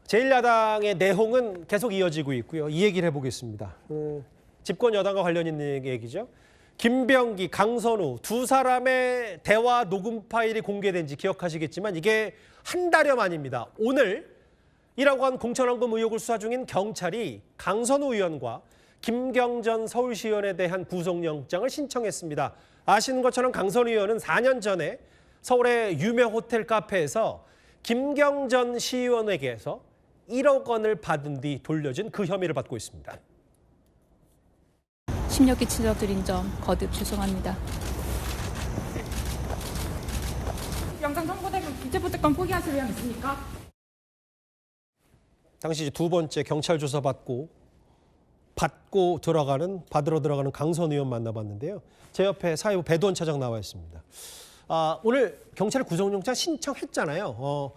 제1야당의 내홍은 계속 이어지고 있고요. 이 얘기를 해보겠습니다. 집권 여당과 관련 있는 얘기죠. 김병기, 강선우 두 사람의 대화 녹음 파일이 공개된 지 기억하시겠지만 이게 한 달여 만입니다. 오늘 1억 원 공천원금 의혹을 수사 중인 경찰이 강선우 의원과 김경전 서울시의원에 대한 구속영장을 신청했습니다. 아시는 것처럼 강선우 의원은 4년 전에 서울의 유명 호텔 카페에서 김경전 시의원에게서 1억 원을 받은 뒤 돌려준 그 혐의를 받고 있습니다. 심려 끼쳐드린 점 거듭 죄송합니다. 영장 청구되면 기재부특권 포기하실 의향 있습니까? 당시 두 번째 경찰 조사 받고 받으러 들어가는 강선 의원 만나봤는데요. 제 옆에 사회부 배두원 차장 나와 있습니다. 오늘 경찰에 구속영장 신청했잖아요.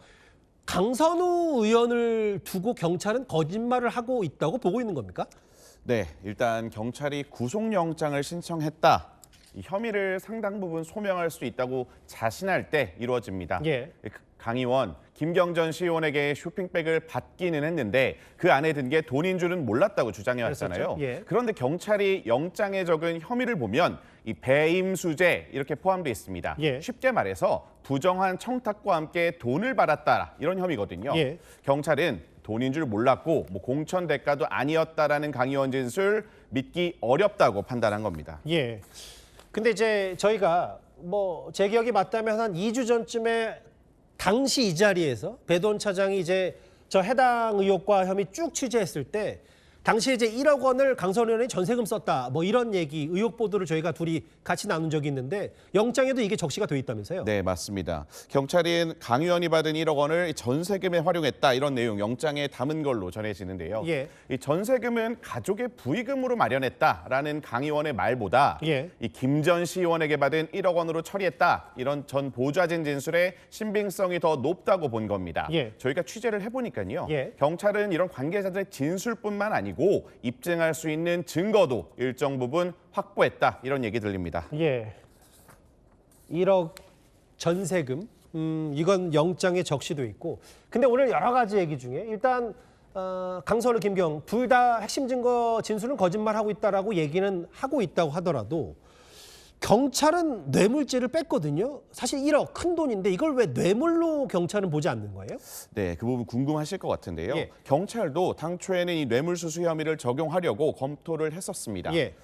강선우 의원을 두고 경찰은 거짓말을 하고 있다고 보고 있는 겁니까? 네, 일단 경찰이 구속영장을 신청했다. 이 혐의를 상당 부분 소명할 수 있다고 자신할 때 이루어집니다. 예. 강 의원, 김경전 시의원에게 쇼핑백을 받기는 했는데 그 안에 든 게 돈인 줄은 몰랐다고 주장해왔잖아요. 예. 그런데 경찰이 영장에 적은 혐의를 보면 이 배임수재 이렇게 포함되어 있습니다. 예. 쉽게 말해서 부정한 청탁과 함께 돈을 받았다 이런 혐의거든요. 예. 경찰은 돈인 줄 몰랐고 공천 대가도 아니었다라는 강 의원 진술 믿기 어렵다고 판단한 겁니다. 예. 근데 이제 저희가 제 기억이 맞다면 한 2주 전쯤에 당시 이 자리에서 배두원 차장이 이제 저 해당 의혹과 혐의 쭉 취재했을 때 당시에 이제 1억 원을 강선 의원이 전세금 썼다 이런 얘기 의혹 보도를 저희가 둘이 같이 나눈 적이 있는데 영장에도 이게 적시가 돼 있다면서요? 네, 맞습니다. 경찰은 강 의원이 받은 1억 원을 전세금에 활용했다 이런 내용 영장에 담은 걸로 전해지는데요. 예. 이 전세금은 가족의 부의금으로 마련했다라는 강 의원의 말보다 예. 이 김 전 시의원에게 받은 1억 원으로 처리했다 이런 전 보좌진 진술의 신빙성이 더 높다고 본 겁니다. 예. 저희가 취재를 해보니까요. 예. 경찰은 이런 관계자들의 진술뿐만 아니고 입증할 수 있는 증거도 일정 부분 확보했다 이런 얘기 들립니다. 예. 1억 전세금 이건 영장에 적시도 있고 근데 오늘 여러 가지 얘기 중에 일단 강선우 김경 둘 다 핵심 증거 진술은 거짓말하고 있다라고 얘기는 하고 있다고 하더라도 경찰은 뇌물죄를 뺐거든요. 사실 1억 큰 돈인데 이걸 왜 뇌물로 경찰은 보지 않는 거예요? 네, 그 부분 궁금하실 것 같은데요. 예. 경찰도 당초에는 이 뇌물수수 혐의를 적용하려고 검토를 했었습니다. 예.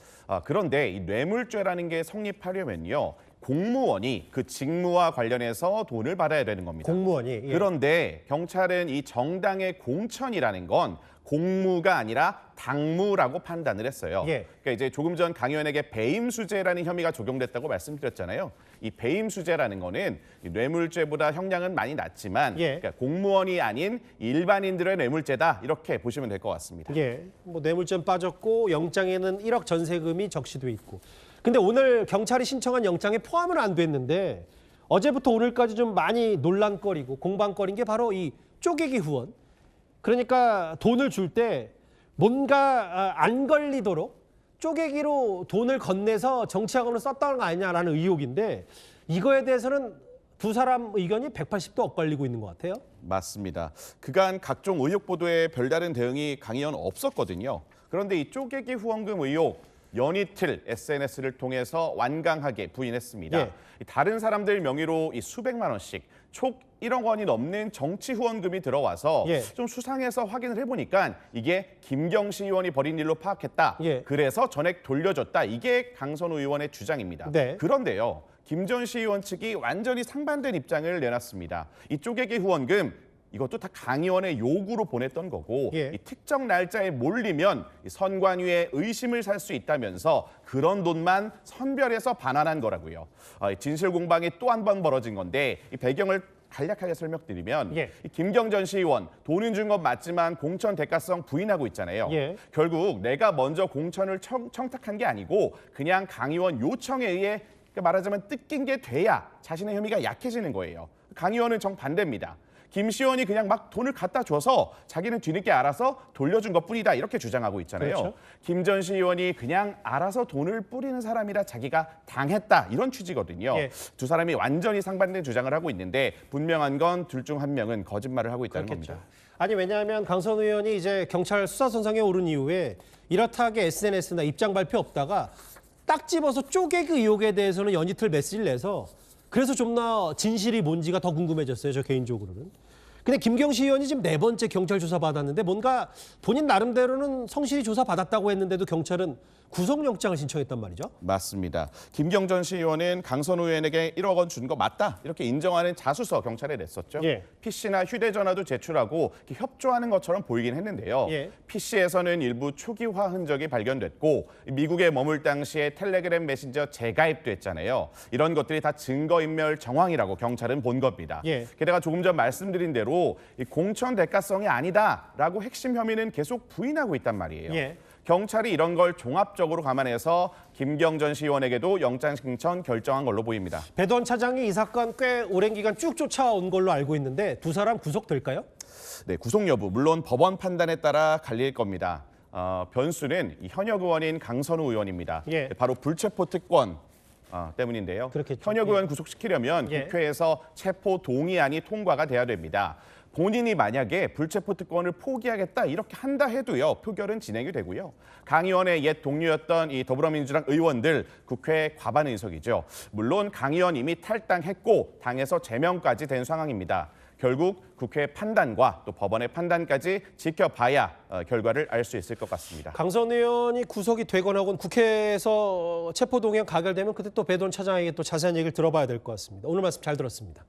그런데 이 뇌물죄라는 게 성립하려면요. 공무원이 그 직무와 관련해서 돈을 받아야 되는 겁니다. 공무원이. 예. 그런데 경찰은 이 정당의 공천이라는 건 공무가 아니라 당무라고 판단을 했어요. 예. 그러니까 이제 조금 전 강 의원에게 배임수재라는 혐의가 적용됐다고 말씀드렸잖아요. 이 배임수재라는 거는 뇌물죄보다 형량은 많이 낮지만 예. 그러니까 공무원이 아닌 일반인들의 뇌물죄다 이렇게 보시면 될 것 같습니다. 예. 뇌물죄 빠졌고 영장에는 1억 전세금이 적시돼 있고. 근데 오늘 경찰이 신청한 영장에 포함은 안 됐는데 어제부터 오늘까지 좀 많이 논란거리고 공방거리인 게 바로 이 쪼개기 후원. 그러니까 돈을 줄 때 뭔가 안 걸리도록 쪼개기로 돈을 건네서 정치학원을 썼다는 거 아니냐라는 의혹인데 이거에 대해서는 두 사람 의견이 180도 엇갈리고 있는 것 같아요. 맞습니다. 그간 각종 의혹 보도에 별다른 대응이 강 의원 없었거든요. 그런데 이 쪼개기 후원금 의혹 연이틀 SNS를 통해서 완강하게 부인했습니다. 예. 다른 사람들 명의로 이 수백만 원씩 촉 1억 원이 넘는 정치 후원금이 들어와서 예. 좀 수상해서 확인을 해보니까 이게 김경시 의원이 벌인 일로 파악했다. 예. 그래서 전액 돌려줬다. 이게 강선우 의원의 주장입니다. 네. 그런데요. 김 전 시의원 측이 완전히 상반된 입장을 내놨습니다. 이 쪼개기 후원금 이것도 다 강 의원의 요구로 보냈던 거고 예. 이 특정 날짜에 몰리면 이 선관위의 의심을 살 수 있다면서 그런 돈만 선별해서 반환한 거라고요. 진실 공방이 또 한 번 벌어진 건데 이 배경을 간략하게 설명드리면 예. 이 김경전 시의원 돈은 준 건 맞지만 공천 대가성 부인하고 있잖아요. 예. 결국 내가 먼저 공천을 청탁한 게 아니고 그냥 강 의원 요청에 의해 말하자면 뜯긴 게 돼야 자신의 혐의가 약해지는 거예요. 강 의원은 정반대입니다. 김 시의원이 그냥 막 돈을 갖다 줘서 자기는 뒤늦게 알아서 돌려준 것뿐이다 이렇게 주장하고 있잖아요. 그렇죠. 김 전 시의원이 그냥 알아서 돈을 뿌리는 사람이라 자기가 당했다 이런 취지거든요. 예. 두 사람이 완전히 상반된 주장을 하고 있는데 분명한 건 둘 중 한 명은 거짓말을 하고 있다는 그렇겠죠. 겁니다. 아니 왜냐하면 강선 의원이 이제 경찰 수사선상에 오른 이후에 이렇다하게 SNS나 입장 발표 없다가 딱 집어서 쪼개기 의혹에 대해서는 연이틀 메시지를 내서 그래서 좀 더 진실이 뭔지가 더 궁금해졌어요. 저 개인적으로는. 근데 김경시 의원이 지금 4번째 경찰 조사 받았는데 뭔가 본인 나름대로는 성실히 조사 받았다고 했는데도 경찰은 구속영장을 신청했단 말이죠. 맞습니다. 김경전 시의원은 강선우 의원에게 1억 원 준 거 맞다 이렇게 인정하는 자수서 경찰에 냈었죠. 예. PC나 휴대전화도 제출하고 이렇게 협조하는 것처럼 보이긴 했는데요. 예. PC에서는 일부 초기화 흔적이 발견됐고 미국에 머물 당시에 텔레그램 메신저 재가입됐잖아요. 이런 것들이 다 증거인멸 정황이라고 경찰은 본 겁니다. 예. 게다가 조금 전 말씀드린 대로 이 공천 대가성이 아니다라고 핵심 혐의는 계속 부인하고 있단 말이에요. 예. 경찰이 이런 걸 종합적으로 감안해서 김경전 시의원에게도 영장 신청 결정한 걸로 보입니다. 배도원 차장이 이 사건 꽤 오랜 기간 쭉 쫓아온 걸로 알고 있는데 두 사람 구속될까요? 네, 구속 여부 물론 법원 판단에 따라 갈릴 겁니다. 변수는 이 현역 의원인 강선우 의원입니다. 예. 바로 불체포 특권 때문인데요. 그렇겠죠. 현역 의원 구속시키려면 예. 국회에서 체포 동의안이 통과가 돼야 됩니다. 본인이 만약에 불체포 특권을 포기하겠다 이렇게 한다 해도요 표결은 진행이 되고요. 강 의원의 옛 동료였던 이 더불어민주당 의원들 국회 과반 의석이죠. 물론 강 의원 이미 탈당했고 당에서 제명까지 된 상황입니다. 결국 국회 판단과 또 법원의 판단까지 지켜봐야 결과를 알 수 있을 것 같습니다. 강선 의원이 구속이 되거나 혹은 국회에서 체포동의안 가결되면 그때 또 배도원 차장에게 또 자세한 얘기를 들어봐야 될 것 같습니다. 오늘 말씀 잘 들었습니다.